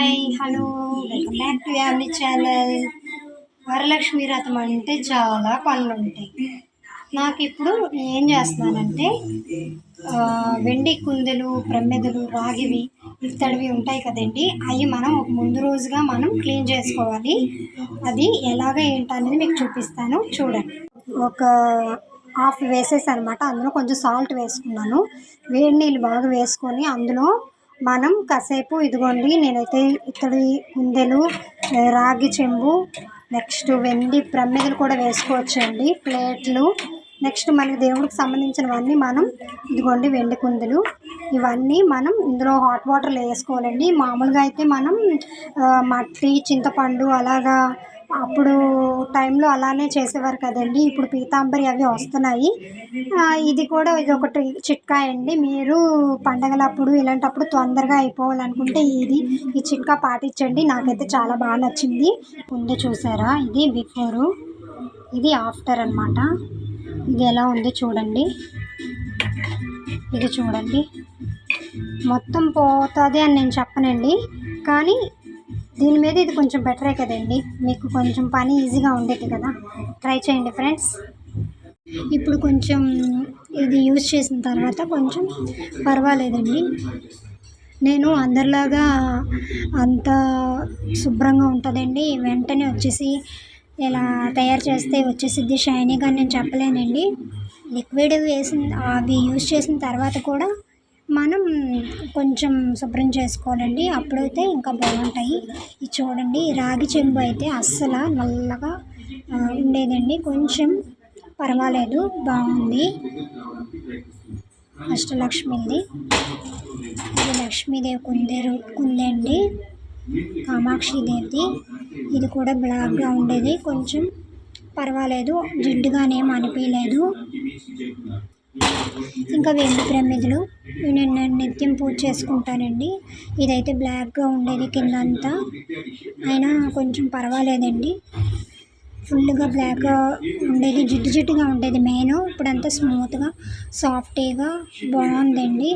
Hi hello welcome back to Yami channel. Varalakshmi వ్రతం అంటే చాలా పనులు ఉంటాయి. నాకు ఇప్పుడు ఏం చేస్తున్నానంటే వెండి కుందెలు, ప్రమ్మెదలు, రాగివి, ఇత్తడివి ఉంటాయి కదండి, అవి మనం ముందు రోజుగా మనం క్లీన్ చేసుకోవాలి. అది ఎలాగ ఏంటనేది మీకు చూపిస్తాను, చూడండి. ఒక హాఫ్ వేసేసి అనమాట, అందులో కొంచెం సాల్ట్ వేసుకున్నాను. వేడి నీళ్ళు బాగా వేసుకొని అందులో మనం కాసేపు ఇదిగోండి, నేనైతే ఇత్తడి కుందెలు, రాగి చెంబు, నెక్స్ట్ వెండి ప్రమ్మెదలు కూడా వేసుకోవచ్చండి, ప్లేట్లు, నెక్స్ట్ మనకి దేవుడికి సంబంధించినవన్నీ మనం ఇదిగోండి వెండి కుందెలు, ఇవన్నీ మనం ఇందులో హాట్ వాటర్లో వేసుకోవాలండి. మామూలుగా అయితే మనం మట్టి, చింతపండు అలాగా అప్పుడు టైంలో అలానే చేసేవారు కదండి. ఇప్పుడు పీతాంబరి అవి వస్తున్నాయి. ఇది కూడా ఇది ఒకటి చిట్కా అండి. మీరు పండగలప్పుడు ఇలాంటప్పుడు తొందరగా అయిపోవాలనుకుంటే ఈ చిట్కా పాటించండి. నాకైతే చాలా బాగా నచ్చింది. ముందు చూసారా, ఇది బిఫోరు, ఇది ఆఫ్టర్ అన్నమాట. ఇది ఎలా ఉంది చూడండి, ఇది చూడండి. మొత్తం పోతుంది అని నేను చెప్పనండి, కానీ దీని మీద ఇది కొంచెం బెటరే కదండి, మీకు కొంచెం పని ఈజీగా ఉండేది కదా. ట్రై చేయండి ఫ్రెండ్స్. ఇప్పుడు కొంచెం ఇది యూజ్ చేసిన తర్వాత కొంచెం పర్వాలేదండి. నేను అందరిలాగా అంత శుభ్రంగా ఉంటుందండి వెంటనే వచ్చేసి ఇలా తయారు చేస్తే వచ్చేసిద్ది షైనీగా నేను చెప్పలేనండి. లిక్విడ్ అవి యూజ్ చేసిన తర్వాత కూడా మనం కొంచెం శుభ్రం చేసుకోవాలండి, అప్పుడైతే ఇంకా బాగుంటాయి. ఇది చూడండి, రాగి చెంబు అయితే అస్సలు నల్లగా ఉండేదండి, కొంచెం పర్వాలేదు, బాగుంది. అష్టలక్ష్మిది, ఇది లక్ష్మీదేవి కుందండి, కామాక్షిదేవిది. ఇది కూడా బ్లాక్గా ఉండేది, కొంచెం పర్వాలేదు, జిడ్డుగానేం అనిపించలేదు. ఇంకా వెండి ప్రమిదలు నేను నిత్యం పూజ చేసుకుంటానండి. ఇదైతే బ్లాక్గా ఉండేది కిందంతా, అయినా కొంచెం పర్వాలేదండి. ఫుల్గా బ్లాక్గా ఉండేది, జిడ్డుగా ఉండేది మెయిన్. ఇప్పుడంతా స్మూత్గా సాఫ్టీగా బాగుందండి,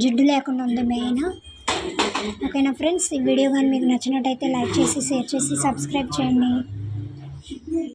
జిడ్డు లేకుండా ఉంది మెయిన్. ఓకేనా ఫ్రెండ్స్, ఈ వీడియో కానీ మీకు నచ్చినట్టయితే లైక్ చేసి, షేర్ చేసి, సబ్స్క్రైబ్ చేయండి.